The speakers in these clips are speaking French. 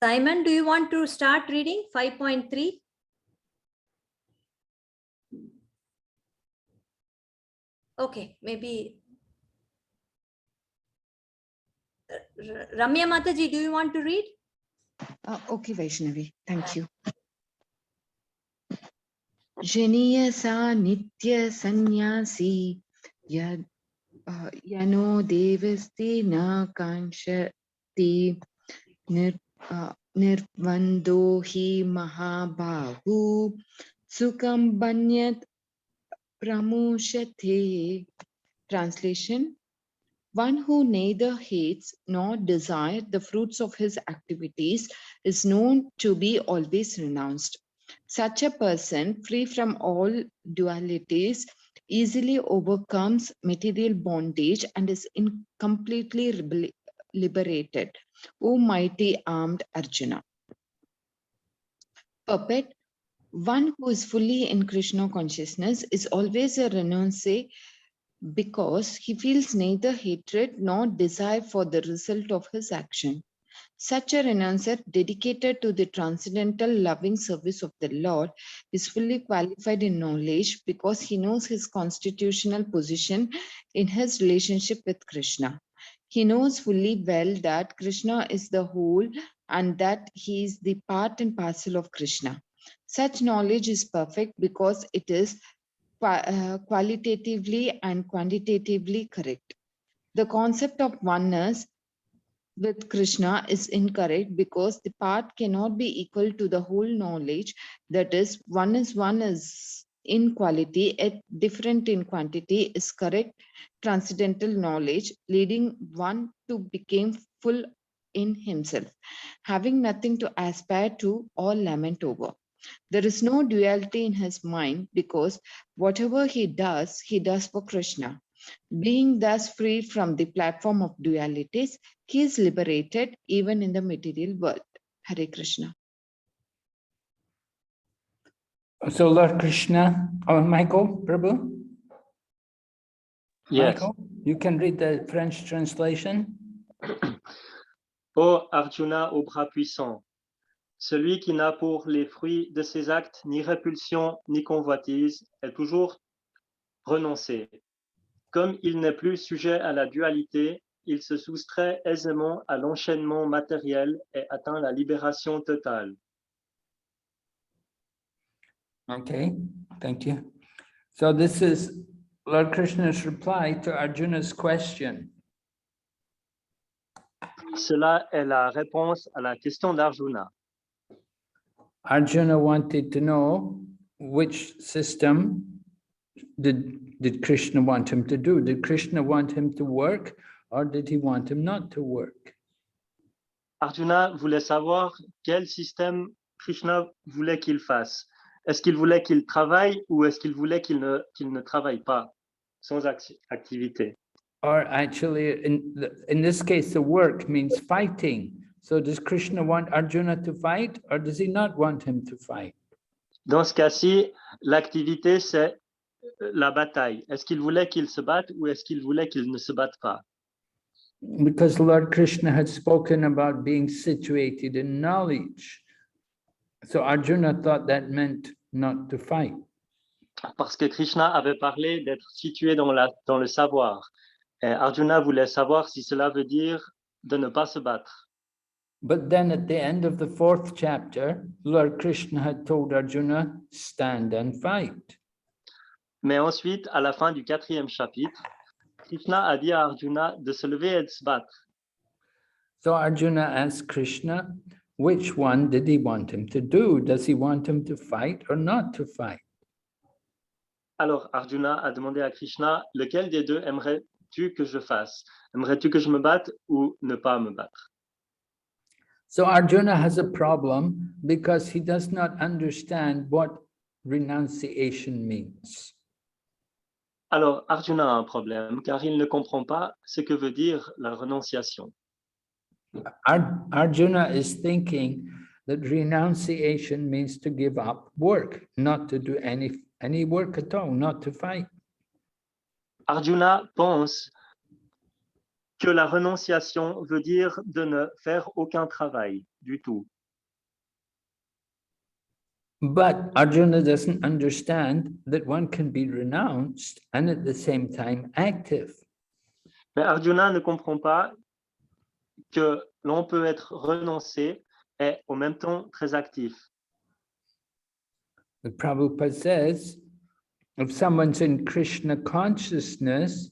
Simon, do you want to start reading 5.3? Okay, maybe. Ramya Mataji, do you want to read? Okay, Vaishnavi, thank you. Janiya sa nitya sannyasi yano devasti na kanshati nirvando hi mahabahu sukham banyat pramushate. Translation: one who neither hates nor desires the fruits of his activities is known to be always renounced. Such a person, free from all dualities, easily overcomes material bondage and is completely liberated. O mighty armed Arjuna. Puppet: one who is fully in Krishna consciousness is always a renouncé because he feels neither hatred nor desire for the result of his action. Such a renouncier dedicated to the transcendental loving service of the Lord is fully qualified in knowledge because he knows his constitutional position in his relationship with Krishna. He knows fully well that Krishna is the whole and that he is the part and parcel of Krishna. Such knowledge is perfect because it is qualitatively and quantitatively correct. The concept of oneness with Krishna is incorrect because the part cannot be equal to the whole knowledge. That is one is in quality, yet different in quantity is correct transcendental knowledge, leading one to become full in himself, having nothing to aspire to or lament over. There is no duality in his mind because whatever he does for Krishna. Being thus free from the platform of dualities, he is liberated even in the material world. Hare Krishna. So Lord Krishna, Michael, Prabhu? Yes. Michael, you can read the French translation. Ô Arjuna au bras puissant, celui qui n'a pour les fruits de ses actes ni répulsion ni convoitise est toujours renoncé. Comme il n'est plus sujet à la dualité, il se soustrait aisément à l'enchaînement matériel et atteint la libération totale. Okay, thank you. So this is Lord Krishna's reply to Arjuna's question. Cela est la réponse à la question d'Arjuna. Arjuna wanted to know which system did Krishna want him to do. Did Krishna want him to work or did he want him not to work? Arjuna voulait savoir quel système Krishna voulait qu'il fasse. Est-ce qu'il voulait qu'il travaille ou est-ce qu'il voulait qu'il ne travaille pas, sans activité? Or actually, in this case, the work means fighting. So does Krishna want Arjuna to fight or does he not want him to fight? Dans ce cas-ci, l'activité, c'est la bataille. Est-ce qu'il voulait qu'il se batte ou est-ce qu'il voulait qu'il ne se batte pas? Because Lord Krishna had spoken about being situated in knowledge. So Arjuna thought that meant not to fight. Parce que Krishna avait parlé d'être situé dans le savoir. Et Arjuna voulait savoir si cela veut dire de ne pas se battre. But then at the end of the 4th chapter, Lord Krishna had told Arjuna, stand and fight. Mais ensuite, à la fin du 4e chapitre, Krishna a dit à Arjuna de se lever et de se battre. So Arjuna asked Krishna, which one did he want him to do? Does he want him to fight or not to fight? Alors Arjuna a demandé à Krishna, lequel des deux aimerais-tu que je fasse? Aimerais-tu que je me batte ou ne pas me battre? So Arjuna has a problem because he does not understand what renunciation means. Alors Arjuna a un problème car il ne comprend pas ce que veut dire la renonciation. Arjuna is thinking that renunciation means to give up work, not to do any work at all, not to fight. Arjuna pense que la renonciation veut dire de ne faire aucun travail du tout, But Arjuna doesn't understand that one can be renounced and at the same time active. Mais Arjuna ne comprend pas que l'on peut être renoncé et en même temps très actif. The Prabhupada says, if someone's in Krishna consciousness,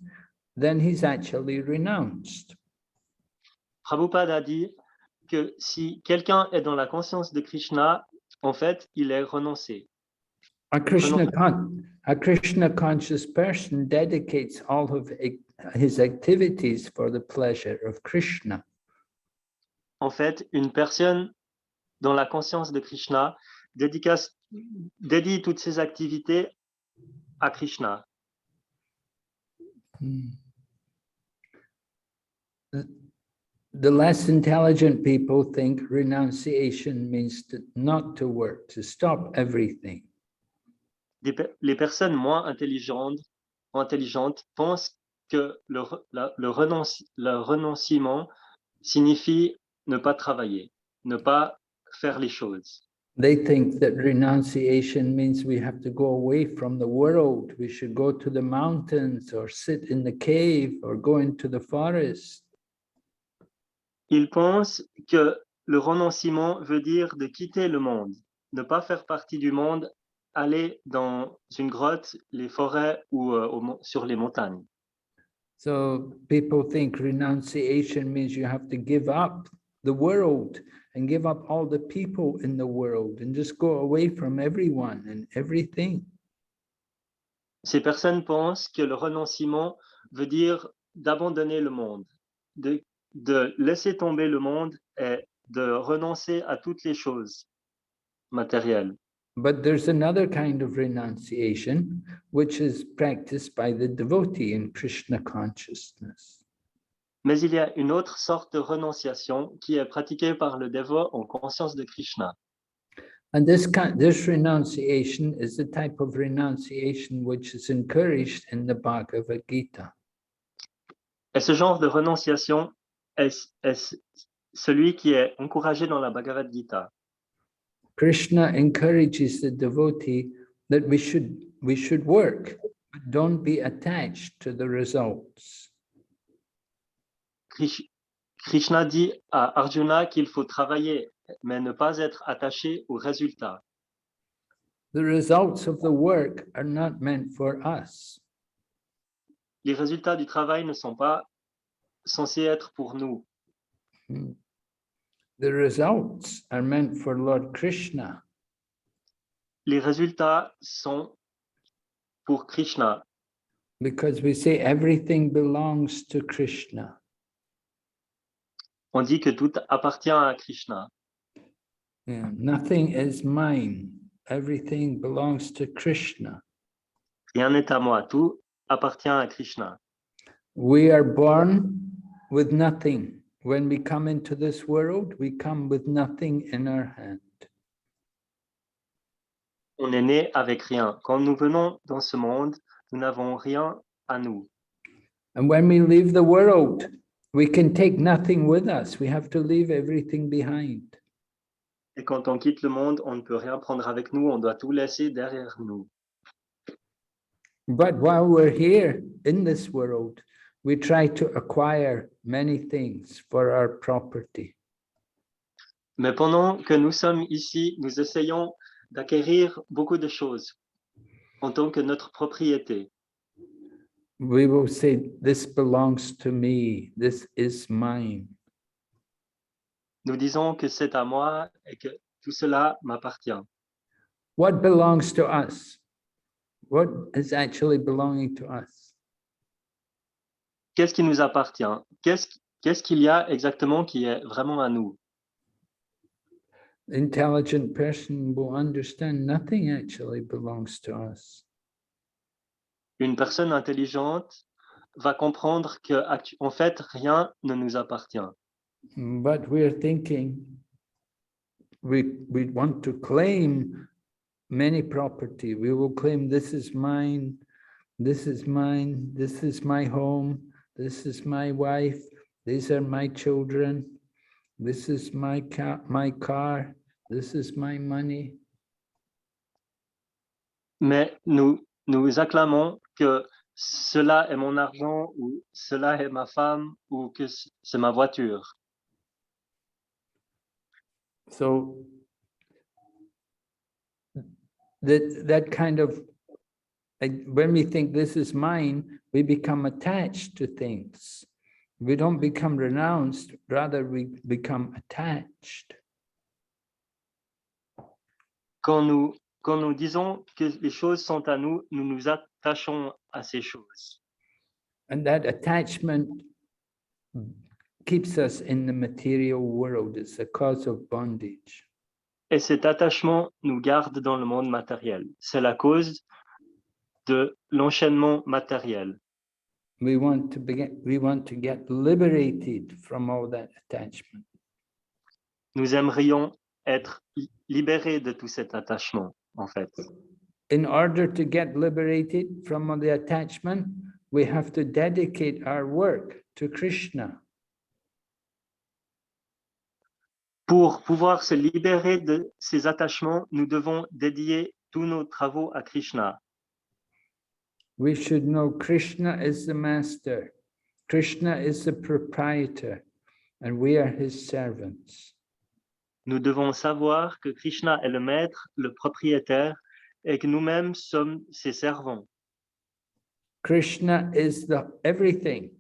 then he's actually renounced. Prabhupada a dit que si quelqu'un est dans la conscience de Krishna, en fait, il est renoncé. A Krishna conscious person dedicates all of his activities for the pleasure of Krishna. En fait, une personne dans la conscience de Krishna dédie toutes ses activités à Krishna. The less intelligent people think renunciation means not to work, to stop everything. Les personnes moins intelligentes pensent que le renoncement signifie ne pas travailler, ne pas faire les choses. They think that renunciation means we have to go away from the world. We should go to the mountains or sit in the cave or go into the forest. Ils pensent que le renoncement veut dire de quitter le monde, ne pas faire partie du monde, aller dans une grotte, les forêts ou sur les montagnes. So people think renunciation means you have to give up the world and give up all the people in the world and just go away from everyone and everything. Ces personnes pensent que le renoncement veut dire d'abandonner le monde, de laisser tomber le monde et de renoncer à toutes les choses matérielles. But there's another kind of renunciation, which is practiced by the devotee in Krishna consciousness. Mais il y a une autre sorte de renonciation qui est pratiquée par le dévot en conscience de Krishna. And this renunciation is the type of renunciation which is encouraged in the Bhagavad Gita. Et ce genre de renonciation est celui qui est encouragé dans la Bhagavad Gita. Krishna encourages the devotee that we should work, but don't be attached to the results. Krishna dit à Arjuna qu'il faut travailler, mais ne pas être attaché aux résultats. The results of the work are not meant for us. Les résultats du travail ne sont pas censés être pour nous. The results are meant for Lord Krishna. Les résultats sont pour Krishna. Because we say everything belongs to Krishna. On dit que tout appartient à Krishna. Yeah, nothing is mine. Everything belongs to Krishna. Rien n'est à moi, tout appartient à Krishna. We are born with nothing. When we come into this world, we come with nothing in our hand. On est né avec rien. Quand nous venons dans ce monde, nous n'avons rien à nous. And when we leave the world, we can take nothing with us. We have to leave everything behind. Et quand on quitte le monde, on ne peut rien prendre avec nous, on doit tout laisser derrière nous. But while we're here in this world, we try to acquire many things for our property. Mais pendant que nous sommes ici, nous essayons d'acquérir beaucoup de choses en tant que notre propriété. We will say, this belongs to me, this is mine. Nous disons que c'est à moi et que tout cela m'appartient. What belongs to us? What is actually belonging to us? Qu'est-ce qui nous appartient? Qu'est-ce qu'il y a exactement qui est vraiment à nous? Intelligent person will understand nothing actually belongs to us. Une personne intelligente va comprendre que, en fait, rien ne nous appartient. But we're thinking, we want to claim many property. We will claim this is mine, this is mine, this is my home, this is my wife, these are my children, this is my car, this is my money. Mais nous acclamons que cela est mon argent ou cela est ma femme ou que c'est ma voiture. So that kind of, like, when we think this is mine, we become attached to things. We don't become renounced, rather we become attached. Quand nous disons que les choses sont à nous, nous nous attachons à ces choses. And that attachment keeps us in the material world. It's a cause of bondage. Et cet attachement nous garde dans le monde matériel. C'est la cause de l'enchaînement matériel. We want to get liberated from all that attachment. Nous aimerions être libérés de tout cet attachement, en fait. In order to get liberated from all the attachment, we have to dedicate our work to Krishna. Pour pouvoir se libérer de ces attachements, nous devons dédier tous nos travaux à Krishna. We should know Krishna is the master, Krishna is the proprietor, and we are his servants. Nous devons savoir que Krishna est le maître, le propriétaire, et que nous-mêmes sommes ses servants. Krishna is the everything,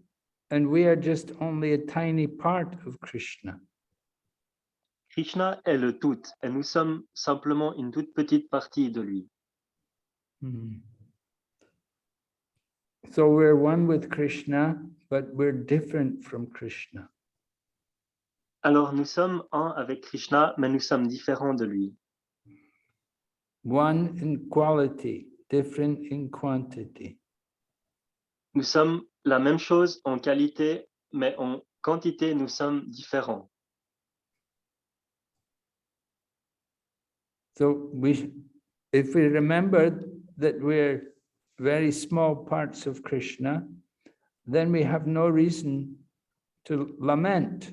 and we are just only a tiny part of Krishna. Krishna est le tout, et nous sommes simplement une toute petite partie de lui. So we're one with Krishna, but we're different from Krishna. Alors nous sommes un avec Krishna, mais nous sommes différents de lui. One in quality, different in quantity. Nous sommes la même chose en qualité, mais en quantité, nous sommes différents. So if we remember that we're very small parts of Krishna, then we have no reason to lament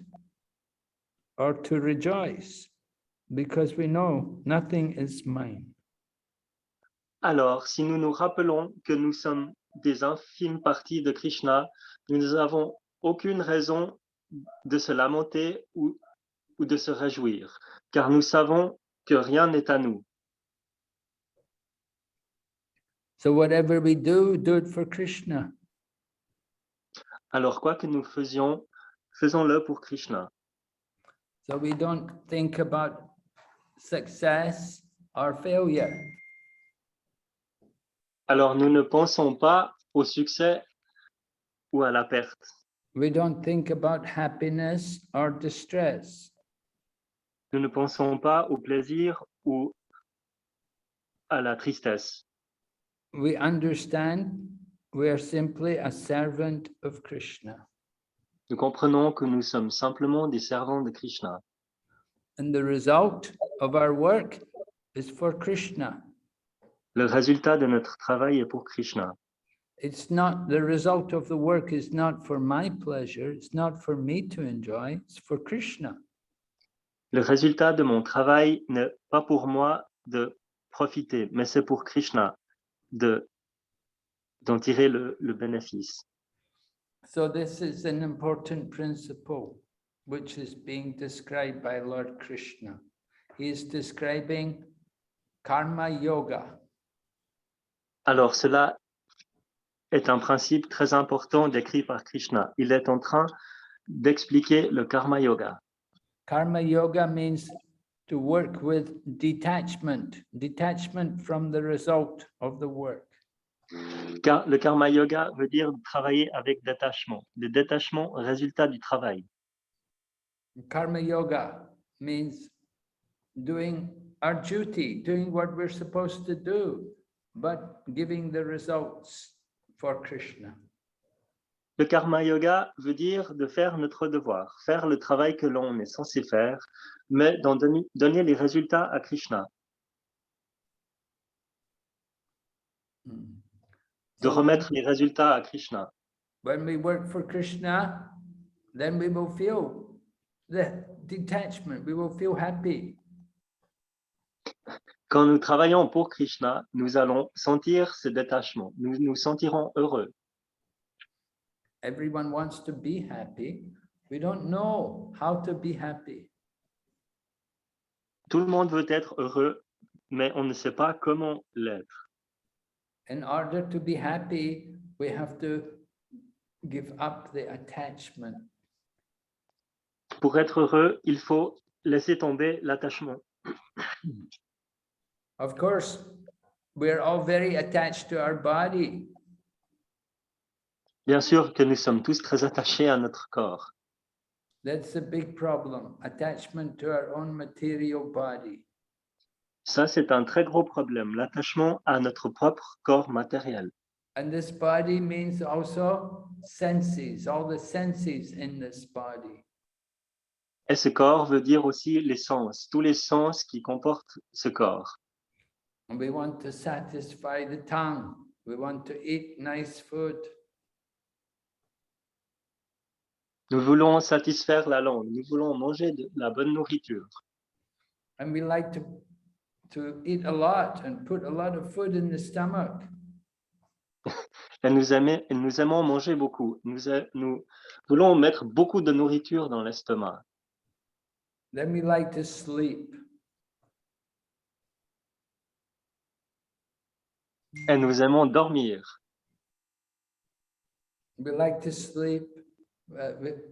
or to rejoice, because we know nothing is mine. Alors, si nous nous rappelons que nous sommes des infimes parties de Krishna, nous n'avons aucune raison de se lamenter ou de se réjouir, car nous savons que rien n'est à nous. So whatever we do it for Krishna. Alors, quoi que nous faisions, faisons-le pour Krishna. So we don't think about success or failure. Alors, nous ne pensons pas au succès ou à la perte. We don't think about happiness or distress. Nous ne pensons pas au plaisir ou à la tristesse. We understand we are simply a servant of Krishna. Nous comprenons que nous sommes simplement des servants de Krishna. And the result of our work is for Krishna. Le résultat de notre travail est pour Krishna. It's not, the result of the work is not for my pleasure, it's not for me to enjoy, it's for Krishna. Le résultat de mon travail n'est pas pour moi de profiter, mais c'est pour Krishna d'en tirer le bénéfice. So this is an important principle which is being described by Lord Krishna. He is describing karma yoga. Alors cela est un principe très important décrit par Krishna. Il est en train d'expliquer le karma yoga. Karma yoga means to work with detachment, detachment from the result of the work. Car le karma yoga veut dire travailler avec détachement. Le détachement, résultat du travail. Karma yoga means doing our duty, doing what we're supposed to do, but giving the results for Krishna. Le karma yoga veut dire de faire notre devoir, faire le travail que l'on est censé faire, mais d'en donner les résultats à Krishna. De remettre les résultats à Krishna. When we work for Krishna, then we will feel the detachment, we will feel happy. Quand nous travaillons pour Krishna, nous allons sentir ce détachement. Nous nous sentirons heureux. Everyone wants to be happy. We don't know how to be happy. Tout le monde veut être heureux, mais on ne sait pas comment l'être. In order to be happy, we have to give up the attachment. Pour être heureux, il faut laisser tomber l'attachement. Of course, we're all very attached to our body. Bien sûr que nous sommes tous très attachés à notre corps. That's a big problem, attachment to our own material body. Ça, c'est un très gros problème, l'attachement à notre propre corps matériel. And this body means also senses, all the senses in this body. Et ce corps veut dire aussi les sens, tous les sens qui comportent ce corps. And we want to satisfy the tongue. We want to eat nice food. Nous voulons satisfaire la langue, nous voulons manger de la bonne nourriture. And we like to eat a lot and put a lot of food in the stomach. Et nous aimons manger beaucoup. Nous voulons mettre beaucoup de nourriture dans l'estomac. Then we like to sleep. Et nous aimons dormir. We like to sleep. We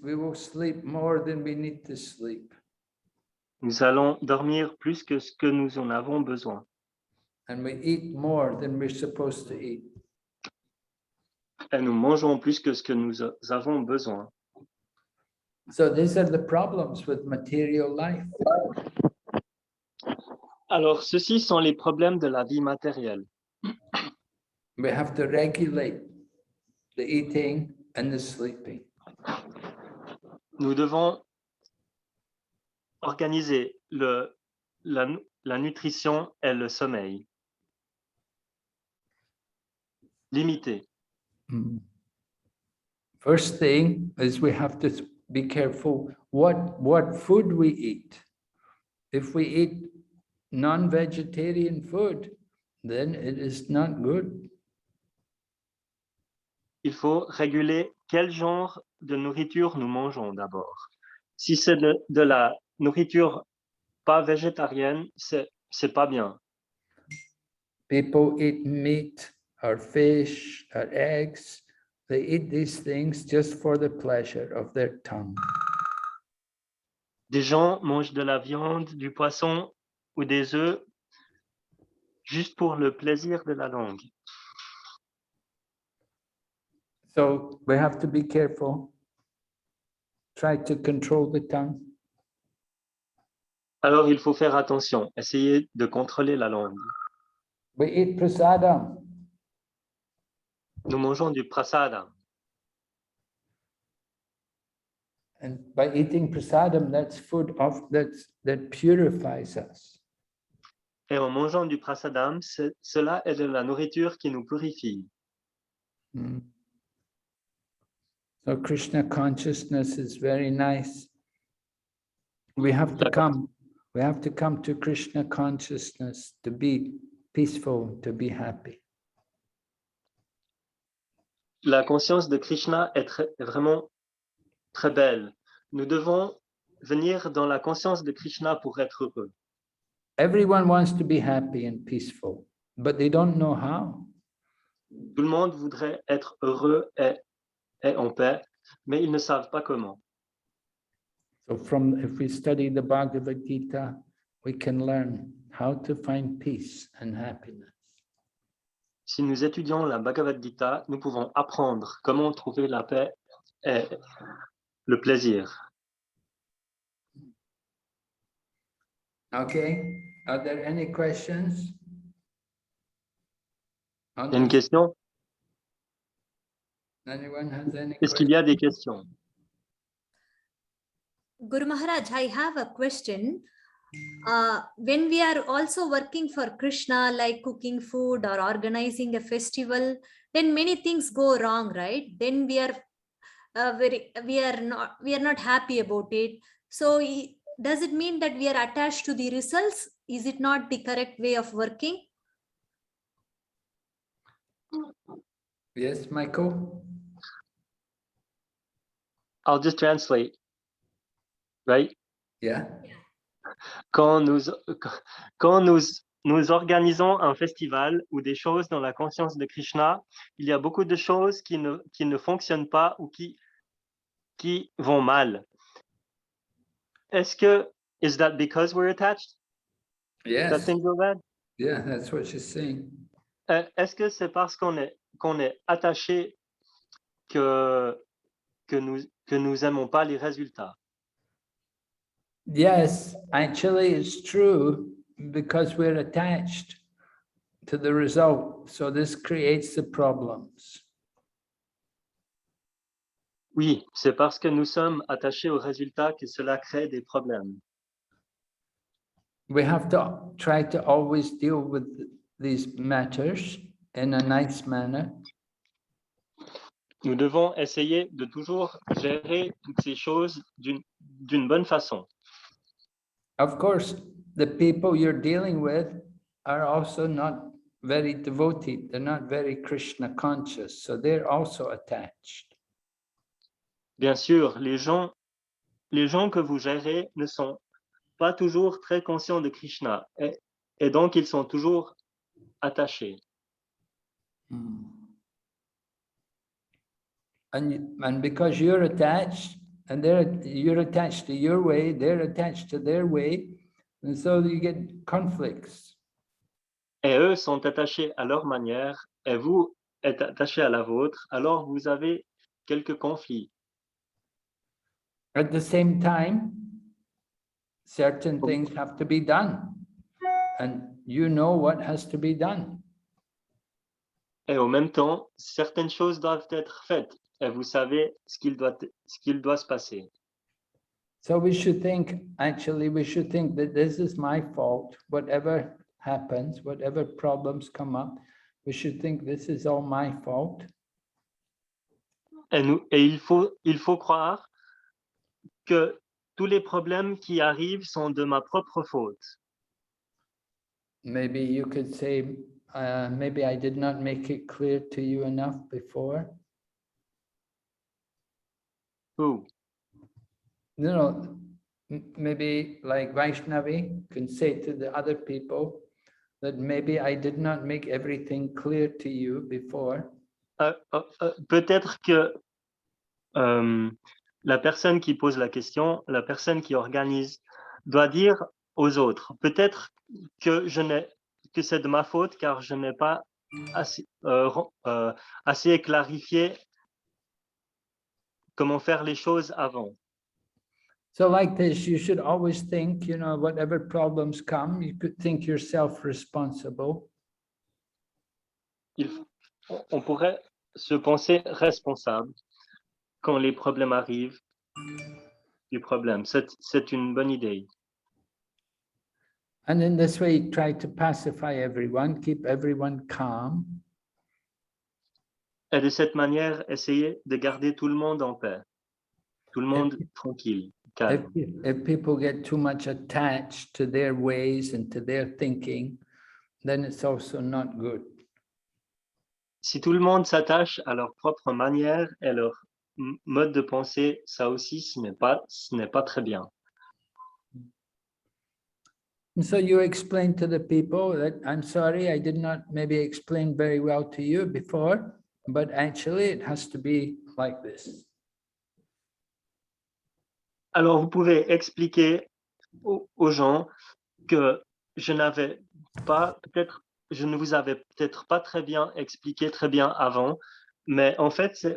will sleep more than we need to sleep. Nous allons dormir plus que ce que nous en avons besoin. And we eat more than we're supposed to eat. Et nous mangeons plus que ce que nous avons besoin. So these are the problems with material life. Alors, ceux-ci sont les problèmes de la vie matérielle. We have to regulate the eating and the sleeping. Nous devons organiser la nutrition et le sommeil. Limiter. First thing is we have to be careful what food we eat. If we eat non-vegetarian food, then it is not good. Il faut réguler quel genre de nourriture nous mangeons d'abord. Si c'est de la nourriture pas végétarienne, c'est pas bien. People eat meat or fish or eggs. They eat these things just for the pleasure of their tongue. Des gens mangent de la viande, du poisson ou des œufs juste pour le plaisir de la langue. So we have to be careful. Try to control the tongue. Alors il faut faire attention, essayer de contrôler la langue. We eat prasadam. Nous mangeons du prasada. And by eating prasadam, that's food that purifies us. Et en mangeant du prasadam, cela est de la nourriture qui nous purifie. So Krishna consciousness is very nice. We have to come to Krishna consciousness to be peaceful, to be happy. La conscience de Krishna est vraiment très belle. Nous devons venir dans la conscience de Krishna pour être heureux. Everyone wants to be happy and peaceful, but they don't know how. Tout le monde voudrait être heureux et en paix, mais ils ne savent pas comment. So if we study the Bhagavad Gita, we can learn how to find peace and happiness. Si nous étudions la Bhagavad Gita, nous pouvons apprendre comment trouver la paix et le plaisir. Okay, are there any questions? Il y a une question? Anyone has any Est-ce qu'il y a des questions? Guru Maharaj, I have a question. When we are also working for Krishna, like cooking food or organizing a festival, then many things go wrong, right? Then we are not happy about it. So does it mean that we are attached to the results? Is it not the correct way of working? Yes, Michael? I'll just translate, right? Yeah. Quand nous organisons un festival ou des choses dans la conscience de Krishna, il y a beaucoup de choses qui ne fonctionnent pas ou qui vont mal. Is that because we're attached? That Yes. things go bad? Yeah, that's what she's saying. Est-ce que c'est parce qu'on est attaché que nous aimons pas les résultats? Yes, actually it's true because we're attached to the result. So this creates the problems. Oui, c'est parce que nous sommes attachés aux résultats que cela crée des problèmes. We have to try to always deal with these matters in a nice manner. Nous devons essayer de toujours gérer toutes ces choses d'une bonne façon. Of course, the people you're dealing with are also not very devoted. They're not very Krishna conscious, so they're also attached. Bien sûr, les gens que vous gérez ne sont pas toujours très conscients de Krishna et donc ils sont toujours attachés. And because you're attached, and you're attached to your way, they're attached to their way, and so you get conflicts. Et eux sont attachés à leur manière et vous êtes attachés à la vôtre, alors vous avez quelques conflits. At the same time, certain things have to be done, and you know what has to be done. Et au même temps, certaines choses doivent être faites et vous savez ce qu'il doit se passer. So we should think that this is my fault. Whatever happens, whatever problems come up, we should think this is all my fault. Et il faut croire que tous les problèmes qui arrivent sont de ma propre faute. Maybe you could say, maybe I did not make it clear to you enough before. Who? You know, maybe like Vaishnavi can say to the other people that maybe I did not make everything clear to you before. Peut-être que la personne qui pose la question, la personne qui organise, doit dire aux autres, peut-être que c'est de ma faute car je n'ai pas assez clarifié comment faire les choses avant. So like this, you should always think, you know, whatever problems come, you could think yourself responsible. On pourrait se penser responsable quand les problèmes arrivent du problème. C'est une bonne idée. And in this way, try to pacify everyone, keep everyone calm. Et de cette manière, essayer de garder tout le monde en paix, tout le monde tranquille, calme. If people get too much attached to their ways and to their thinking, then it's also not good. Si tout le monde s'attache à leur propre manière et leur mode de pensée, ça aussi, ce n'est pas très bien. And so you explain to the people that, I'm sorry, I did not maybe explain very well to you before, but actually it has to be like this. Alors, vous pouvez expliquer aux gens que je ne vous avais peut-être pas très bien expliqué très bien avant, mais en fait,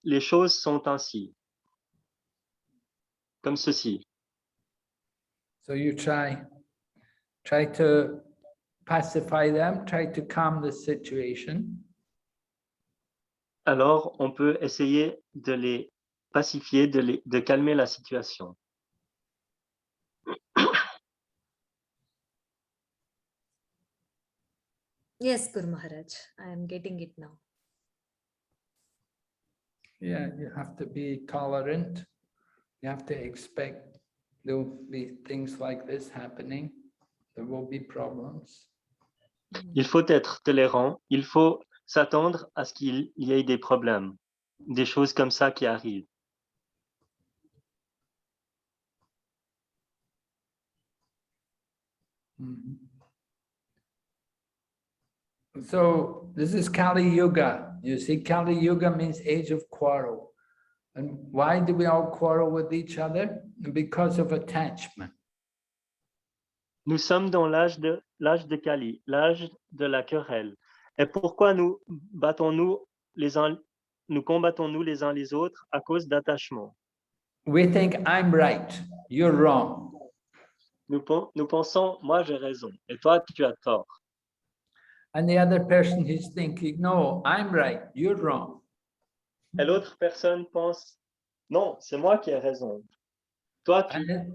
les choses sont ainsi, comme ceci. So you try to pacify them, try to calm the situation. Alors, on peut essayer de les pacifier, de calmer la situation. Yes, Guru Maharaj, I am getting it now. Yeah, you have to be tolerant. You have to expect there will be things like this happening. There will be problems. Il faut être tolérant, il faut s'attendre à ce qu'il y ait des problèmes, des choses comme ça qui arrivent. Mhm. So this is Kali Yuga. You see, Kali Yuga means age of quarrel. And why do we all quarrel with each other? Because of attachment. Nous sommes dans l'âge de Kali, l'âge de la querelle. Et pourquoi nous combattons-nous les uns les autres à cause d'attachement? We think I'm right, you're wrong. Nous pensons, moi j'ai raison, et toi tu as tort. And the other person is thinking, no, I'm right, you're wrong. Et l'autre personne pense, non, c'est moi qui ai raison. Toi tu... And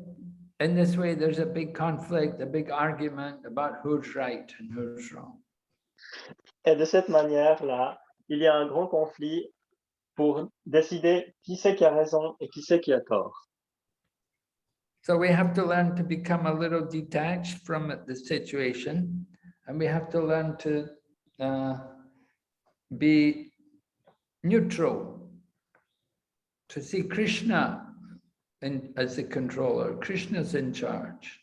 in this way, there's a big conflict, a big argument about who's right and who's wrong. Et de cette manière-là, il y a un grand conflit pour décider qui c'est qui a raison et qui c'est qui a tort. So we have to learn to become a little detached from the situation, and we have to learn to be neutral, to see Krishna as the controller. Krishna's in charge.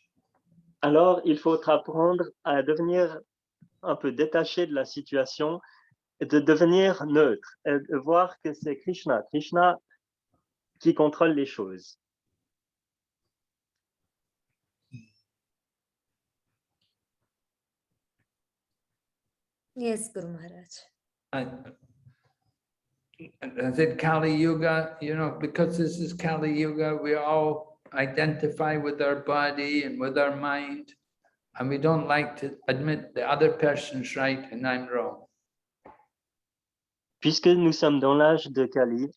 Alors, il faut apprendre à devenir un peu détaché de la situation et de devenir neutre et de voir que c'est Krishna qui contrôle les choses. Yes, Guru Maharaj. I said Kali Yuga, you know, because this is Kali Yuga, we all identify with our body and with our mind, and we don't like to admit the other person's right and I'm wrong. Puisque nous sommes dans l'âge de Kali,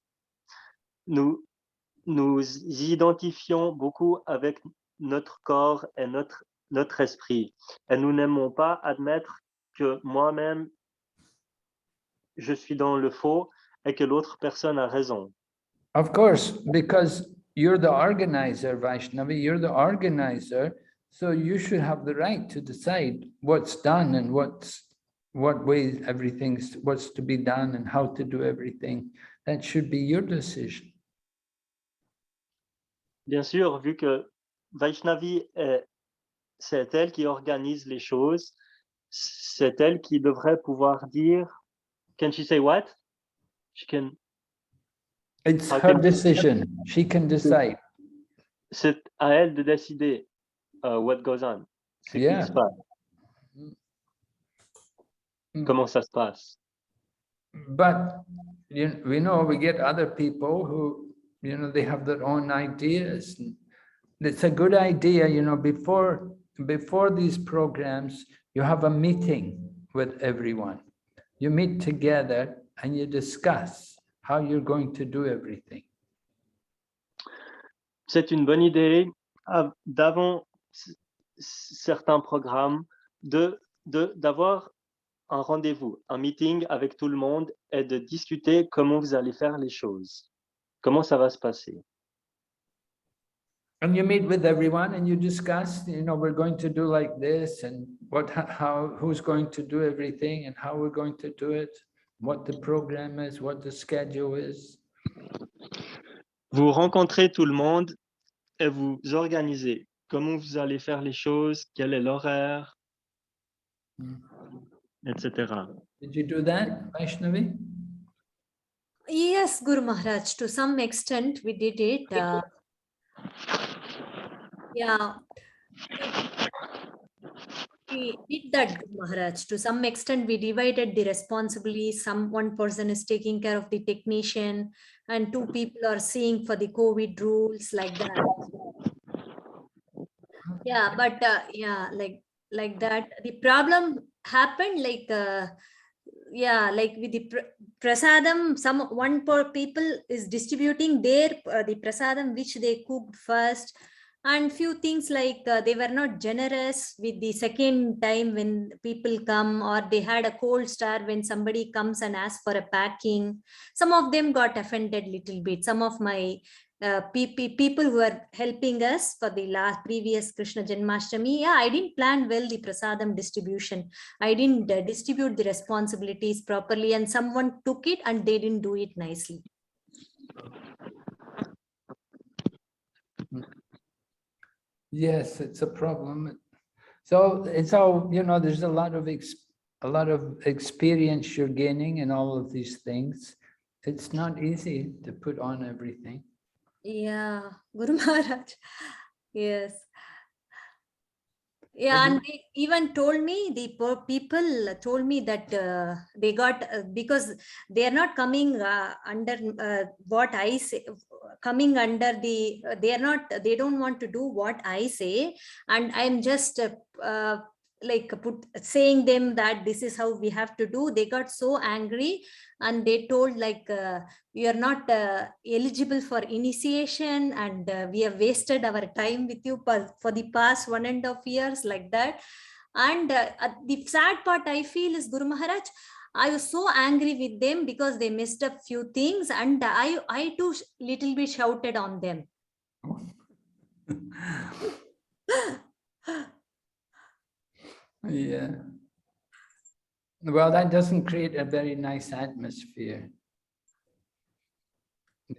nous identifions beaucoup avec notre corps et notre esprit. Et nous n'aimons pas admettre que moi-même, je suis dans le faux et que l'autre personne a raison. Of course, because you're the organizer, Vaishnavi, you're the organizer, so you should have the right to decide what's done and what way what's to be done and how to do everything. That should be your decision. Bien sûr, vu que Vaishnavi, c'est elle qui organise les choses, c'est elle qui devrait pouvoir dire, can she say what? She can... It's her decision. She can decide. C'est à elle de décider what goes on. Ce qui se passe. Comment ça se passe. But we know we get other people who, you know, they have their own ideas. It's a good idea, you know, before these programs, you have a meeting with everyone. You meet together and you discuss how you're going to do everything. C'est une bonne idée d'avant certains programmes d'avoir un rendez-vous, un meeting avec tout le monde et de discuter comment vous allez faire les choses, comment ça va se passer. And you meet with everyone and you discuss, you know, we're going to do like this and who's going to do everything and how we're going to do it, what the program is, what the schedule is. Vous rencontrez tout le monde et vous organisez comment vous allez faire les choses, quel est l'horaire, etc. Did you do that, Vaishnavi? Yes, Guru Maharaj, to some extent we did it. Yeah, we did that, Guru Maharaj. To some extent, we divided the responsibilities. One person is taking care of the technician, and 2 people are seeing for the COVID rules, like that. Yeah, but yeah, like that. The problem happened, like like with the prasadam. One people is distributing their the prasadam which they cooked first. And few things like they were not generous with the second time when people come, or they had a cold start when somebody comes and asks for a packing. Some of them got offended little bit. Some of my people who are helping us for the previous Krishna Janmashtami. Yeah, I didn't plan well the prasadam distribution. I didn't distribute the responsibilities properly, and someone took it and they didn't do it nicely. Yes, it's a problem. So it's all, you know, there's a lot of experience you're gaining in all of these things. It's not easy to put on everything. Yeah, Guru Maharaj. Yes. Yeah, and they even told me, the poor people told me that they got, because they are not coming under what I say, coming under the, they are not, they don't want to do what I say. And I'm just like saying them that this is how we have to do. They got so angry and they told like, you are not eligible for initiation, and we have wasted our time with you for the past 1.5 years, like that. And the sad part I feel is, Guru Maharaj, I was so angry with them because they messed up few things, and I too little bit shouted on them. Yeah. Well, that doesn't create a very nice atmosphere.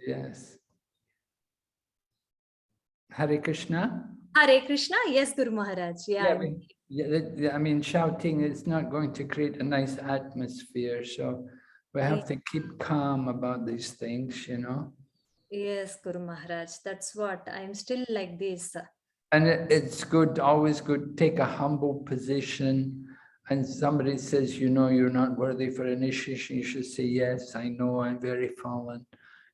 Yes. Hare Krishna. Hare Krishna. Yes, Guru Maharaj. Yeah. I mean, shouting is not going to create a nice atmosphere. So we have to keep calm about these things, you know. Yes, Guru Maharaj. That's what I'm still like this. And it's good, always good, take a humble position. And somebody says, you know, you're not worthy for initiation, you should say, yes, I know, I'm very fallen.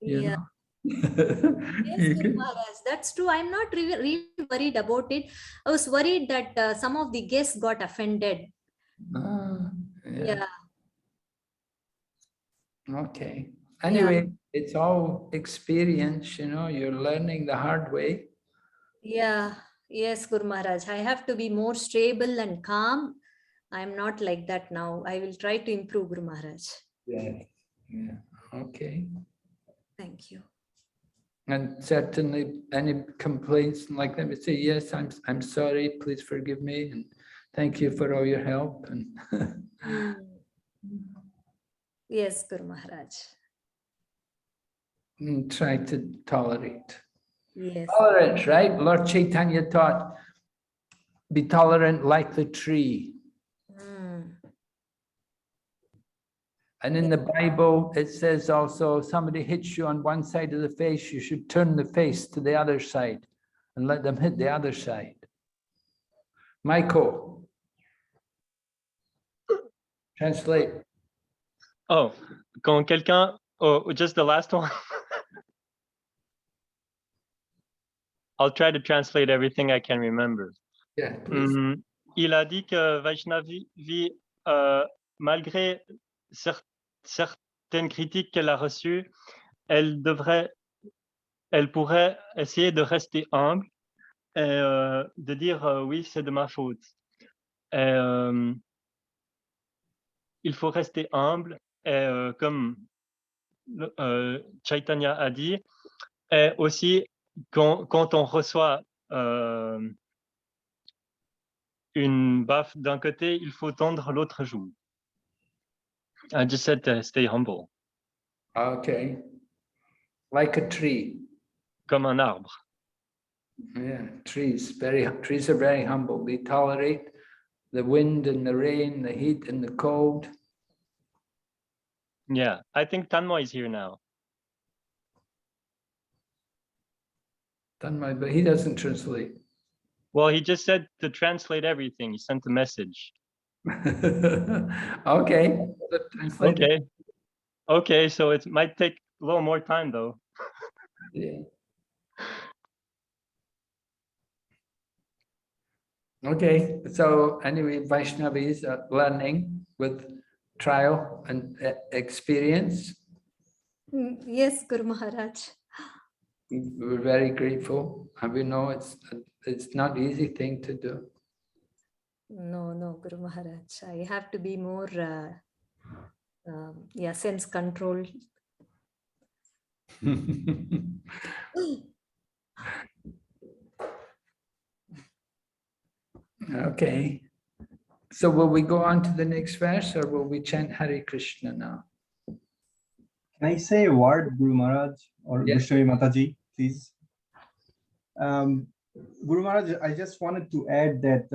You know? Yes, Guru Maharaj, that's true. I'm not really worried about it. I was worried that some of the guests got offended. Yeah. Okay. Anyway, it's all experience, you know, you're learning the hard way. Yeah. Yes, Guru Maharaj. I have to be more stable and calm. I'm not like that now. I will try to improve, Guru Maharaj. Yeah. Yeah. Okay. Thank you. And certainly any complaints like that, we say, yes, I'm sorry, please forgive me, and thank you for all your help. And Yes, Guru Maharaj. and try to tolerate. Yes. Tolerance, right? Lord Chaitanya taught, be tolerant like the tree. And in the Bible, it says also, somebody hits you on one side of the face, you should turn the face to the other side and let them hit the other side. Michael, translate. Oh, quand quelqu'un, just the last one. I'll try to translate everything I can remember. Yeah, please. Il a dit que Vaishnavi, malgré certaines critiques qu'elle a reçues, elle pourrait essayer de rester humble et de dire oui, c'est de ma faute. Et, il faut rester humble et comme Chaitanya a dit, et aussi quand on reçoit une baffe d'un côté, il faut tendre l'autre joue. I just said to stay humble. Okay. Like a tree. Comme un arbre. Yeah, trees are very humble. They tolerate the wind and the rain, the heat and the cold. Yeah, I think Tanmoy is here now. Tanmoy, but he doesn't translate. Well, he just said to translate everything. He sent a message. Okay. Okay, so it might take a little more time though. Yeah. Okay, so anyway, Vaishnavis are learning with trial and experience. Yes, Guru Maharaj. We're very grateful, and we know it's not easy thing to do. No, Guru Maharaj. I have to be more, sense control. Okay. So will we go on to the next verse or will we chant Hare Krishna now? Can I say a word, Guru Maharaj or Yes. Vaishnavi Mataji, please? Guru Maharaj, I just wanted to add that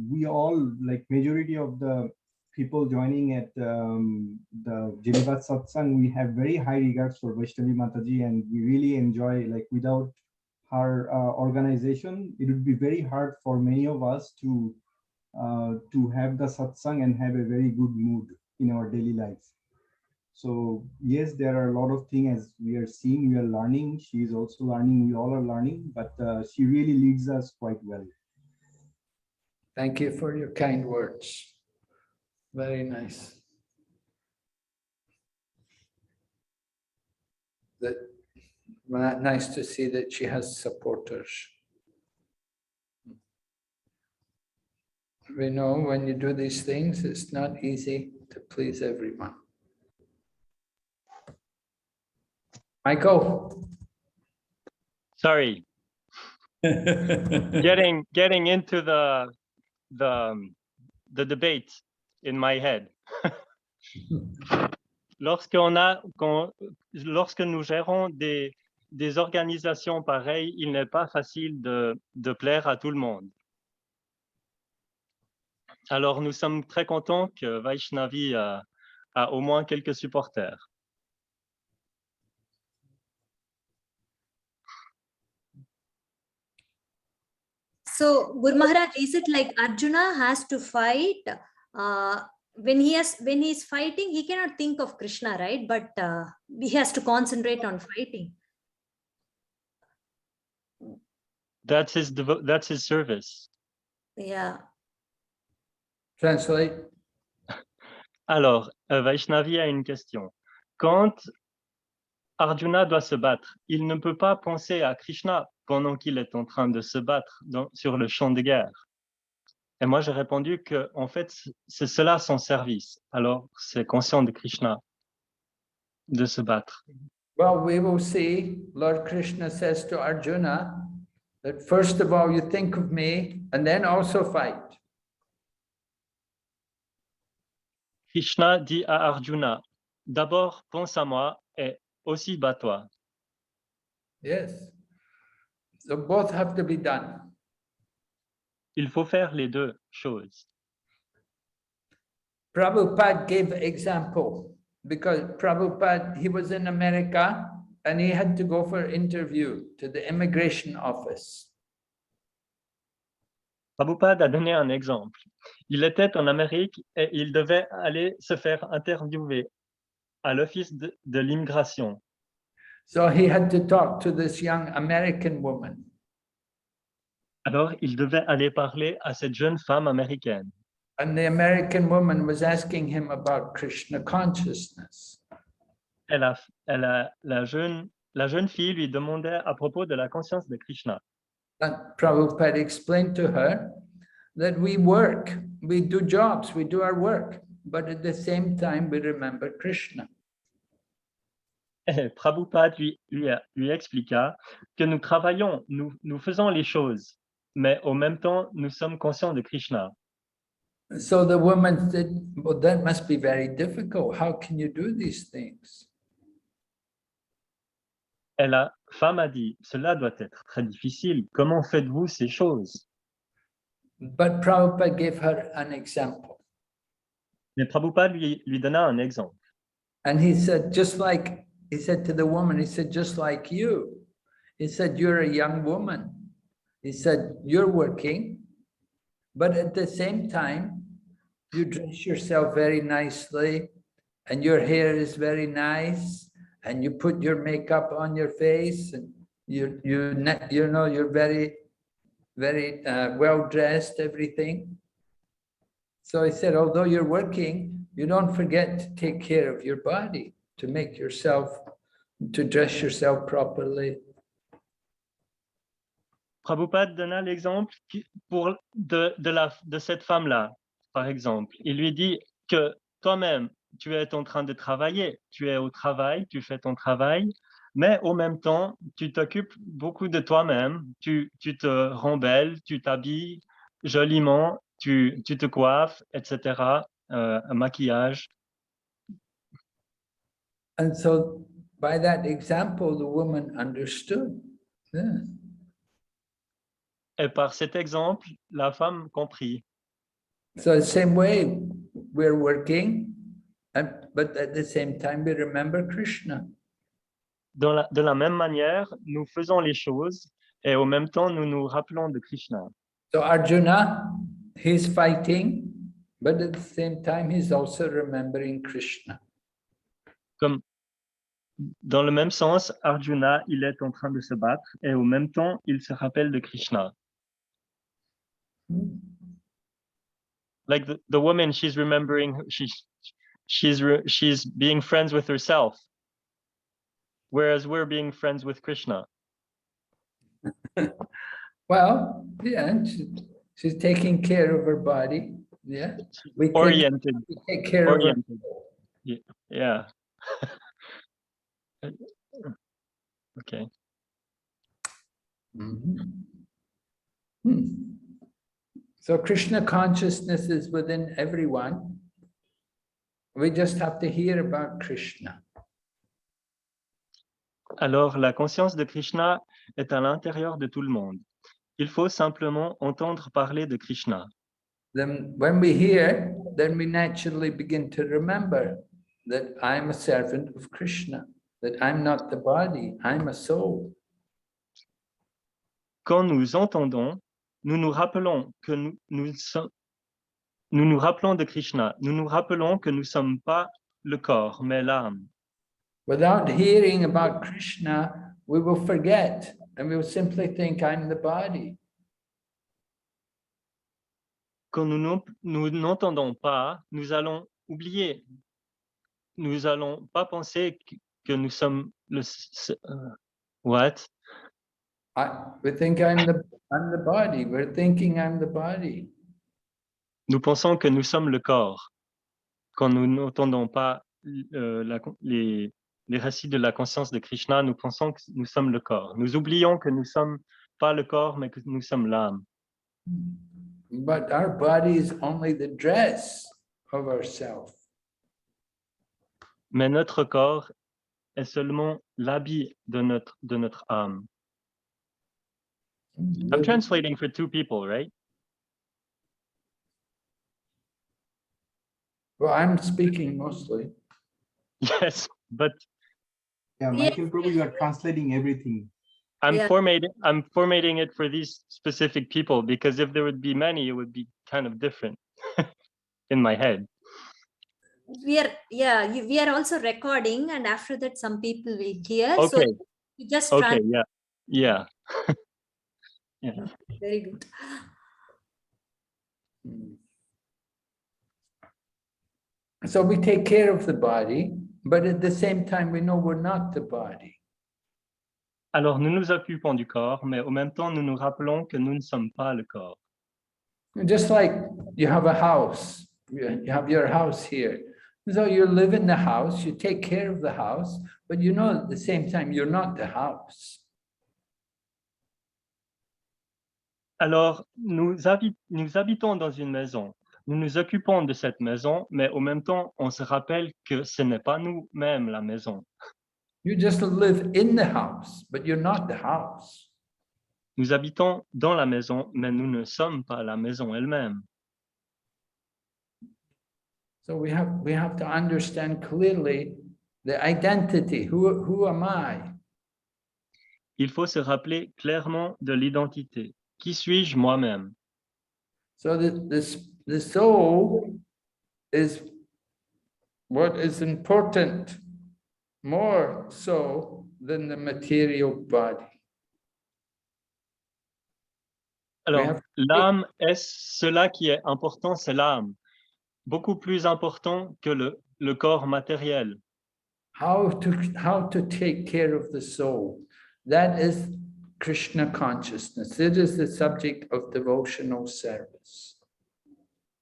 we all, like majority of the people joining at the Geneva Satsang, we have very high regards for Vaishnavi Mataji, and we really enjoy, like without her organization, it would be very hard for many of us to have the satsang and have a very good mood in our daily life. So yes, there are a lot of things as we are seeing, we are learning. She is also learning, we all are learning, but she really leads us quite well. Thank you for your kind words. Very nice. Nice to see that she has supporters. We know when you do these things, it's not easy to please everyone. Michael. Sorry. Getting into the debate in my head. Lorsque nous gérons des organisations pareilles, il n'est pas facile de plaire à tout le monde. Alors, nous sommes très contents que Vaishnavi a au moins quelques supporters. So, Guru Maharaj, is it like Arjuna has to fight? When he's fighting, he cannot think of Krishna, right? But he has to concentrate on fighting. That's his service. Yeah. Translate. Alors, Vaishnavi a une question. Quand Arjuna doit se battre, il ne peut pas penser à Krishna pendant qu'il est en train de se battre sur le champ de guerre. Et moi, j'ai répondu que, en fait, c'est cela son service. Alors, c'est conscient de Krishna, de se battre. Well, we will see, Lord Krishna says to Arjuna, that first of all, you think of me and then also fight. Krishna dit à Arjuna, d'abord pense à moi et aussi bats-toi. Yes. So both have to be done. Il faut faire les deux choses. Prabhupada gave example because Prabhupada, he was in America and he had to go for interview to the immigration office. Prabhupada a donné un exemple. Il était en Amérique et il devait aller se faire interviewer à l'office de l'immigration. So he had to talk to this young American woman. Alors, il devait aller parler à cette jeune femme américaine. And the American woman was asking him about Krishna consciousness. La jeune fille lui demandait à propos de la conscience de Krishna. And Prabhupada explained to her that we work, we do jobs, we do our work, but at the same time we remember Krishna. Et Prabhupada lui expliqua que nous travaillons, nous faisons les choses, mais au même temps, nous sommes conscients de Krishna. So the woman said, well, that must be very difficult. How can you do these things? Et la femme a dit, cela doit être très difficile. Comment faites-vous ces choses? But Prabhupada gave her an example. Mais Prabhupada lui donna un exemple. And he said, he said to the woman, he said, just like you. He said, you're a young woman. He said, you're working, but at the same time, you dress yourself very nicely and your hair is very nice and you put your makeup on your face and you know, you're very, very well dressed, everything. So he said, although you're working, you don't forget to take care of your body, to make yourself, to dress yourself properly. Prabhupada donna l'exemple de cette femme-là, par exemple. Il lui dit que toi-même, tu es en train de travailler, tu es au travail, tu fais ton travail, mais au même temps, tu t'occupes beaucoup de toi-même, tu te rends belle, tu t'habilles joliment, tu te coiffes, etc., un maquillage. And so by that example, the woman understood. Yeah. Et par cet exemple, la femme comprit. So the same way, we're working, but at the same time, we remember Krishna. De la même manière, nous faisons les choses et au même temps, nous nous rappelons de Krishna. So Arjuna, he's fighting, but at the same time, he's also remembering Krishna. Comme dans le même sens, Arjuna, il est en train de se battre et au même temps, il se rappelle de Krishna. Like the woman, she's remembering, she's being friends with herself, whereas we're being friends with Krishna. Well, yeah, she's taking care of her body. Yeah, we Oriented. take care of her. Oriented. Yeah. Okay. So Krishna consciousness is within everyone. We just have to hear about Krishna. Alors, la conscience de Krishna est à l'intérieur de tout le monde. Il faut simplement entendre parler de Krishna. Then when we hear, then we naturally begin to remember that I'm a servant of Krishna, that I'm not the body, I'm a soul. Quand nous entendons, nous nous rappelons que nous nous rappelons de Krishna. Nous nous rappelons que nous ne sommes pas le corps, mais l'âme. Without hearing about Krishna, we will forget and we will simply think I'm the body. Quand nous n'entendons pas, nous allons oublier. Nous allons pas penser que nous sommes le... what? We think I'm the body. We're thinking I'm the body. Nous pensons que nous sommes le corps. Quand nous n'entendons pas les récits de la conscience de Krishna, nous pensons que nous sommes le corps. Nous oublions que nous ne sommes pas le corps, mais que nous sommes l'âme. But our body is only the dress of ourself. Mais notre corps est seulement l'habit de notre âme. I'm translating for two people, right? Well, I'm speaking mostly. Yes, but Yeah, Michael Prabhu, you are translating everything. I'm formatting it for these specific people, because if there would be many, it would be kind of different in my head. We are also recording, and after that some people will hear. Okay. So you just Okay, yeah. Yeah. Very good. So we take care of the body, but at the same time, we know we're not the body. Alors, nous nous occupons du corps, mais au même temps, nous nous rappelons que nous ne sommes pas le corps. Just like you have a house, you have your house here. So you live in the house, you take care of the house, but you know at the same time, you're not the house. Alors, nous habitons dans une maison. Nous nous occupons de cette maison, mais au même temps, on se rappelle que ce n'est pas nous-mêmes la maison. You just live in the house, but you're not the house. Nous habitons dans la maison, mais nous ne sommes pas la maison elle-même. So we have to understand clearly the identity. Who am I? Il faut se rappeler clairement de l'identité. Qui suis-je moi-même? So the soul is what is important, more so than the material body. Alors, l'âme est cela qui est important, c'est l'âme. Beaucoup plus important que le corps matériel. How to take care of the soul. That is Krishna consciousness. It is the subject of devotional service.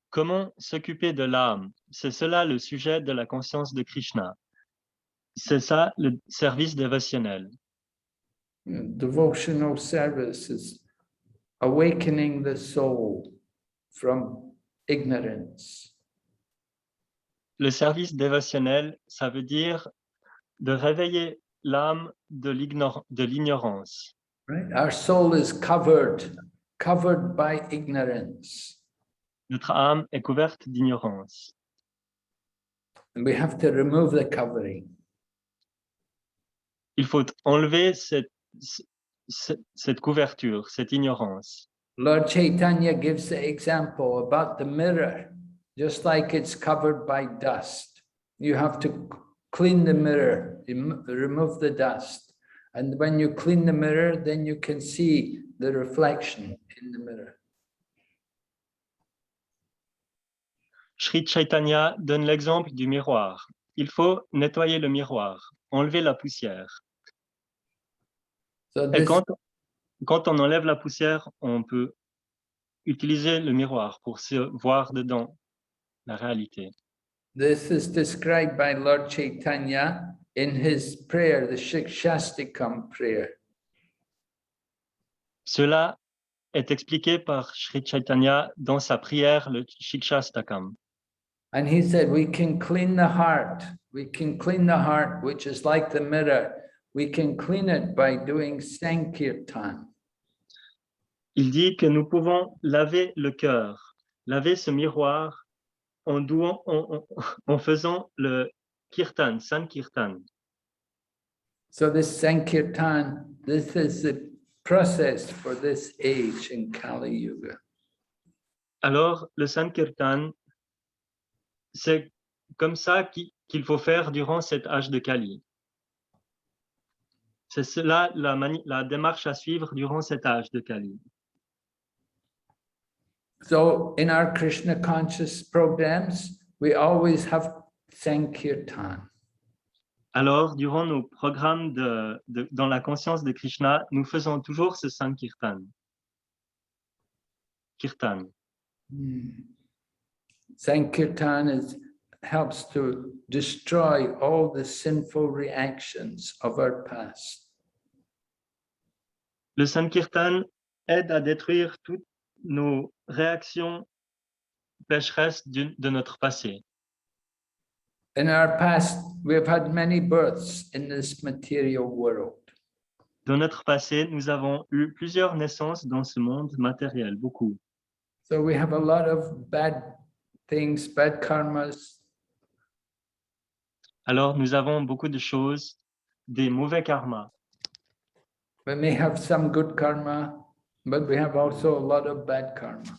Comment s'occuper de l'âme? C'est cela le sujet de la conscience de Krishna. C'est ça le service dévotionnel. Devotional service is awakening the soul from ignorance. Le service dévotionnel, ça veut dire de réveiller l'âme de l'ignorance. Right? Our soul is covered by ignorance. Notre âme est couverte d'ignorance. And we have to remove the covering. Il faut enlever cette couverture, cette ignorance. Lord Chaitanya gives the example about the mirror, just like it's covered by dust. You have to clean the mirror, remove the dust. And when you clean the mirror, then you can see the reflection in the mirror. Sri Chaitanya donne l'exemple du miroir. Il faut nettoyer le miroir, enlever la poussière. So Et this, quand on enlève la poussière, on peut utiliser le miroir pour se voir dedans la réalité. this is described by Lord Chaitanya in his prayer, the Shikshastikam prayer. Cela est expliqué par Sri Chaitanya dans sa prière, le Shikshastakam. And he said, we can clean the heart. We can clean the heart, which is like the mirror. We can clean it by doing Sankirtan. Il dit que nous pouvons laver le cœur, laver ce miroir en faisant le kirtan, Sankirtan. So this Sankirtan, this is the process for this age in Kali Yuga. Alors, le Sankirtan, c'est comme ça qu'il faut faire durant cet âge de Kali. C'est cela la démarche à suivre durant cet âge de Kali. So in our Krishna conscious programs, we always have Sankirtan. Alors, durant nos programmes dans la conscience de Krishna, nous faisons toujours ce Sankirtan. Kirtan. Sankirtan helps to destroy all the sinful reactions of our past. Le Sankirtan aide à détruire toutes nos réactions pécheresses de notre passé. In our past, we have had many births in this material world. Dans notre passé, nous avons eu plusieurs naissances dans ce monde matériel, beaucoup. So we have a lot of bad things, bad karmas. Alors, nous avons beaucoup de choses, des mauvais karmas. We may have some good karma, but we have also a lot of bad karma.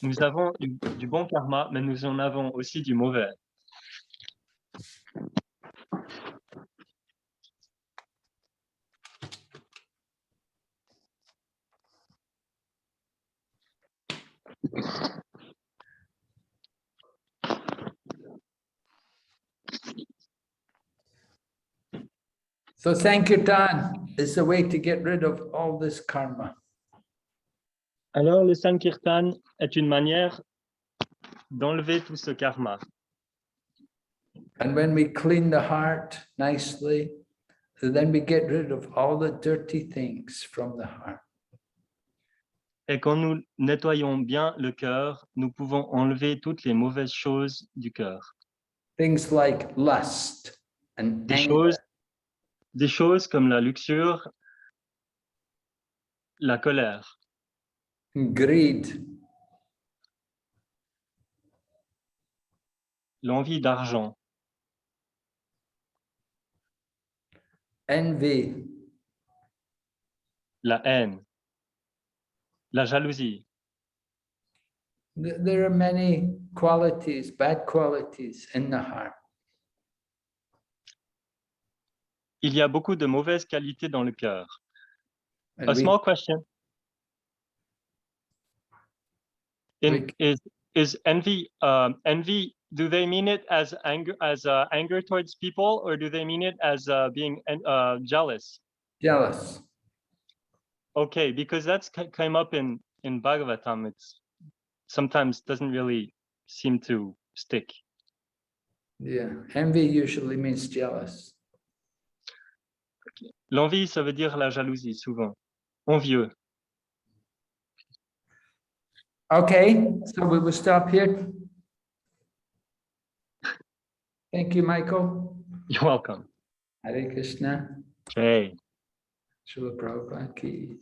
Nous avons du bon karma, mais nous en avons aussi du mauvais. So Sankirtan is the way to get rid of all this karma. Alors, le Sankirtan est une manière d'enlever tout ce karma. And when we clean the heart nicely, then we get rid of all the dirty things from the heart. Et quand nous nettoyons bien le cœur, nous pouvons enlever toutes les mauvaises choses du cœur. Things like lust and anger, Des choses comme la luxure, la colère, greed, l'envie d'argent, envy, la haine, la jalousie. There are many qualities, bad qualities in the heart. Il y a beaucoup de mauvaises qualités dans le cœur. And A we- small question. Is envy, envy, do they mean it as anger towards people, or do they mean it as being jealous? jealous. Okay, because that's came up in Bhagavatam. It's sometimes doesn't really seem to stick. Yeah, envy usually means jealous. L'envie, ça veut dire la jalousie, souvent. Envieux. Okay, so we will stop here. Thank you, Michael. You're welcome. Hare Krishna. Jai. Srila Prabhupada ki